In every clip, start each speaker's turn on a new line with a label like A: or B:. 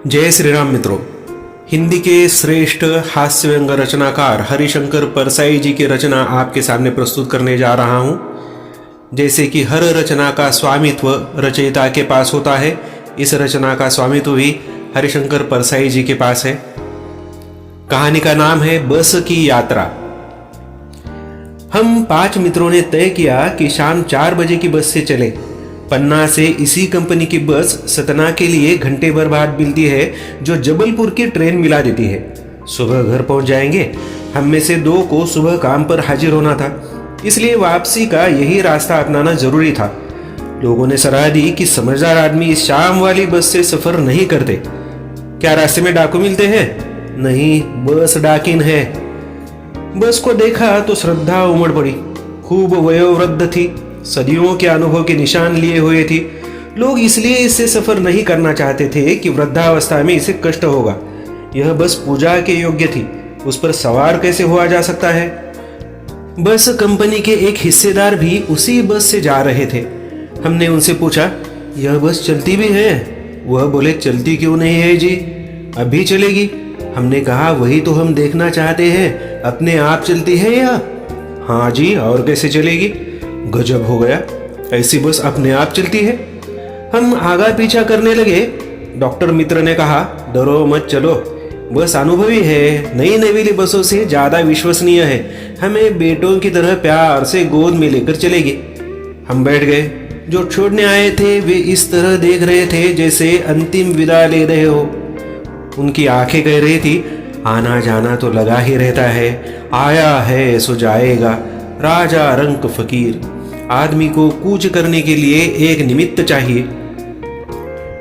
A: जय श्री राम मित्रों। हिंदी के श्रेष्ठ हास्य व्यंग रचनाकार हरिशंकर परसाई जी की रचना आपके सामने प्रस्तुत करने जा रहा हूं। जैसे कि हर रचना का स्वामित्व रचयिता के पास होता है, इस रचना का स्वामित्व भी हरिशंकर परसाई जी के पास है। कहानी का नाम है बस की यात्रा। हम 5 मित्रों ने तय किया कि शाम 4 बजे की बस से चले। पन्ना से इसी कंपनी की बस सतना के लिए घंटे भर बाद मिलती है, जो जबलपुर की ट्रेन मिला देती है। सुबह घर पहुंच जाएंगे। हम में से 2 को सुबह काम पर हाजिर होना था, इसलिए वापसी का यही रास्ता अपनाना जरूरी था। लोगों ने सलाह दी कि समझदार आदमी शाम वाली बस से सफर नहीं करते। क्या रास्ते में डाकू मिलते हैं? नहीं, बस डाकिन है। बस को देखा तो श्रद्धा उमड़ पड़ी। खूब वयोवृद्ध थी, सदियों के अनुभव के निशान लिए हुए थी। लोग इसलिए इससे सफर नहीं करना चाहते थे कि वृद्धावस्था में इसे कष्ट होगा। यह बस पूजा के योग्य थी, उस पर सवार कैसे हुआ जा सकता है? बस कंपनी के एक हिस्सेदार भी उसी बस से जा रहे थे। हमने उनसे पूछा, यह बस चलती भी है? वह बोले, चलती क्यों नहीं है जी, अभी चलेगी। हमने कहा, वही तो हम देखना चाहते हैं, अपने आप चलती है या? हाँ जी, और कैसे चलेगी? गजब हो गया, ऐसी बस अपने आप चलती है। हम आगा पीछा करने लगे। डॉक्टर मित्र ने कहा, डरो मत, चलो, बस अनुभवी है, नई नवीली बसों से ज्यादा विश्वसनीय है, हमें बेटों की तरह प्यार से गोद में लेकर चलेगी। हम बैठ गए। जो छोड़ने आए थे वे इस तरह देख रहे थे जैसे अंतिम विदा ले रहे हो। उनकी आंखें कह रही थी, आना जाना तो लगा ही रहता है, आया है सो जाएगा, राजा रंक फकीर। आदमी को कूच करने के लिए एक निमित्त चाहिए।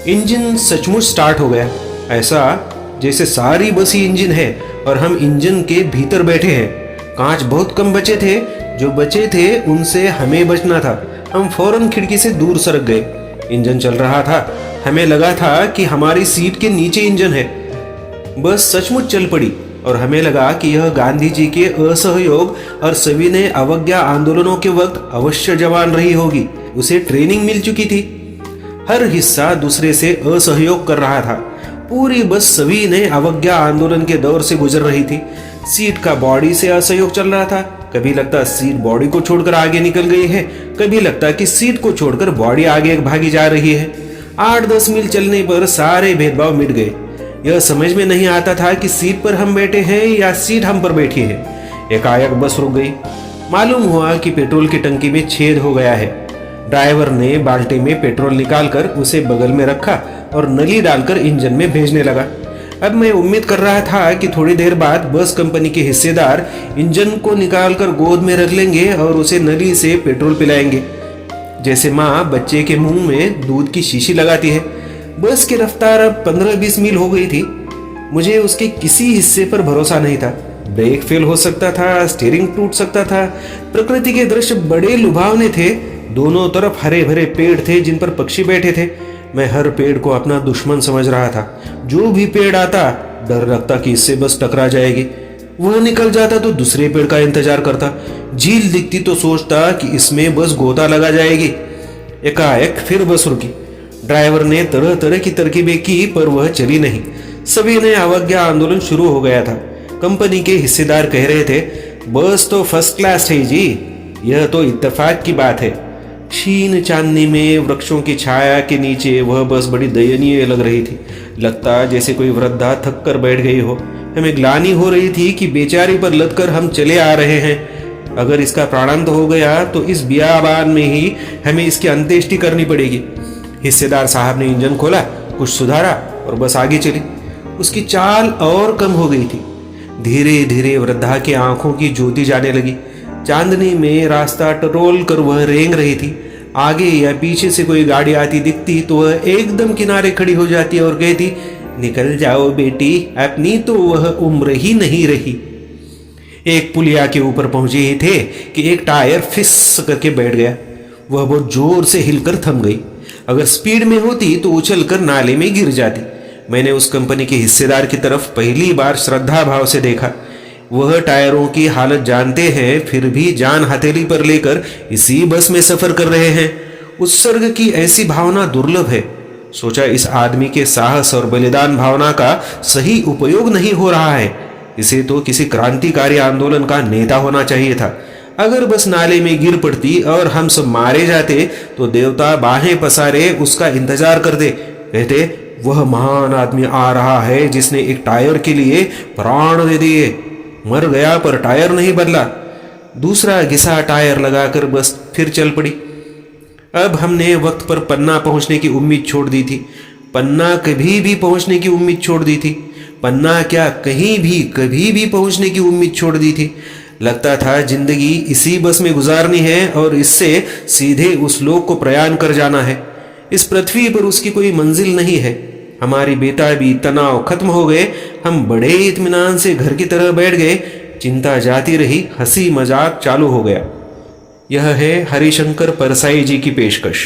A: इंजन सचमुच स्टार्ट हो गया, ऐसा जैसे सारी बस ही इंजन है और हम इंजन के भीतर बैठे हैं। कांच बहुत कम बचे थे, जो बचे थे उनसे हमें बचना था। हम फौरन खिड़की से दूर सरक गए। इंजन चल रहा था, हमें लगा था कि हमारी सीट के नीचे इंजन है। बस सचमुच चल पड़ी और हमें लगा कि यह गांधी जी के असहयोग और सविनय अवज्ञा आंदोलनों के वक्त अवश्य जवान रही होगी। उसे ट्रेनिंग मिल चुकी थी। हर हिस्सा दूसरे से असहयोग कर रहा था। पूरी बस सविनय अवज्ञा आंदोलन के दौर से गुजर रही थी। सीट का बॉडी से असहयोग चल रहा था। कभी लगता सीट बॉडी को छोड़कर आगे निकल गई है, कभी लगता कि सीट को छोड़कर बॉडी आगे भागी जा रही है। 8-10 मील चलने पर सारे भेदभाव मिट गए। यह समझ में नहीं आता था कि सीट पर हम बैठे हैं या सीट हम पर बैठी है। एकाएक बस रुक गई। मालूम हुआ कि पेट्रोल की टंकी में छेद हो गया है। ड्राइवर ने बाल्टी में पेट्रोल निकालकर उसे बगल में रखा और नली डालकर इंजन में भेजने लगा। अब मैं उम्मीद कर रहा था कि थोड़ी देर बाद बस कंपनी के हिस्सेदार इंजन को निकालकर गोद में रख लेंगे और उसे नली से पेट्रोल पिलाएंगे, जैसे माँ बच्चे के मुंह में दूध की शीशी लगाती है। बस की रफ्तार अब 15-20 मील हो गई थी। मुझे उसके किसी हिस्से पर भरोसा नहीं था। ब्रेक फेल हो सकता था, स्टीयरिंग टूट सकता था। प्रकृति के दृश्य बड़े लुभावने थे। दोनों तरफ हरे भरे पेड़ थे जिन पर पक्षी बैठे थे। मैं हर पेड़ को अपना दुश्मन समझ रहा था। जो भी पेड़ आता, डर लगता कि इससे बस टकरा जाएगी। वह निकल जाता तो दूसरे पेड़ का इंतजार करता। झील दिखती तो सोचता कि इसमें बस गोता लगा जाएगी। एकाएक फिर बस रुकी। ड्राइवर ने तरह तरह की तरकीबें की, पर वह चली नहीं। सभी ने अवज्ञा आंदोलन शुरू हो गया था। कंपनी के हिस्सेदार कह रहे थे, बस तो फर्स्ट क्लास है जी, यह तो इत्तेफाक की बात है। क्षीण चांदनी में वृक्षों की छाया के नीचे वह बस बड़ी दयनीय लग रही थी। लगता जैसे कोई वृद्धा थक कर बैठ गई हो। हमें ग्लानि हो रही थी कि बेचारी पर लदकर हम चले आ रहे हैं। अगर इसका प्राणांत हो गया तो इस बियाबान में ही हमें इसकी अंत्येष्टि करनी पड़ेगी। हिस्सेदार साहब ने इंजन खोला, कुछ सुधारा और बस आगे चली। उसकी चाल और कम हो गई थी। धीरे धीरे वृद्धा की आंखों की ज्योति जाने लगी। चांदनी में रास्ता टटोल कर वह रेंग रही थी। आगे या पीछे से कोई गाड़ी आती दिखती तो वह एकदम किनारे खड़ी हो जाती और कहती, निकल जाओ बेटी, अपनी तो वह उम्र ही नहीं रही। एक पुलिया के ऊपर पहुंचे ही थे कि एक टायर फिस करके बैठ गया। वह बहुत जोर से हिलकर थम गई। अगर स्पीड में होती तो उछलकर नाले में गिर जाती। मैंने उस कंपनी के हिस्सेदार की तरफ पहली बार श्रद्धा भाव से देखा। वह टायरों की हालत जानते हैं, फिर भी जान हथेली पर लेकर इसी बस में सफर कर रहे हैं। उत्सर्ग की ऐसी भावना दुर्लभ है। सोचा इस आदमी के साहस और बलिदान भावना का सही उपयोग नहीं हो रहा है। इसे तो किसी क्रांतिकारी आंदोलन का नेता होना चाहिए था। अगर बस नाले में गिर पड़ती और हम सब मारे जाते तो देवता बाहें पसारे उसका इंतजार कर दे, कहते वह महान आदमी आ रहा है जिसने एक टायर के लिए प्राण दे दिए। मर गया पर टायर नहीं बदला। दूसरा घिसा टायर लगाकर बस फिर चल पड़ी। अब हमने वक्त पर पन्ना पहुंचने की उम्मीद छोड़ दी थी। पन्ना कभी भी पहुंचने की उम्मीद छोड़ दी थी। पन्ना क्या, कहीं भी कभी भी पहुंचने की उम्मीद छोड़ दी थी। लगता था जिंदगी इसी बस में गुजारनी है और इससे सीधे उस लोक को प्रयाण कर जाना है। इस पृथ्वी पर उसकी कोई मंजिल नहीं है। हमारी बेताबी, तनाव खत्म हो गए। हम बड़े इत्मीनान से घर की तरह बैठ गए। चिंता जाती रही, हंसी मजाक चालू हो गया। यह है हरिशंकर परसाई जी की पेशकश।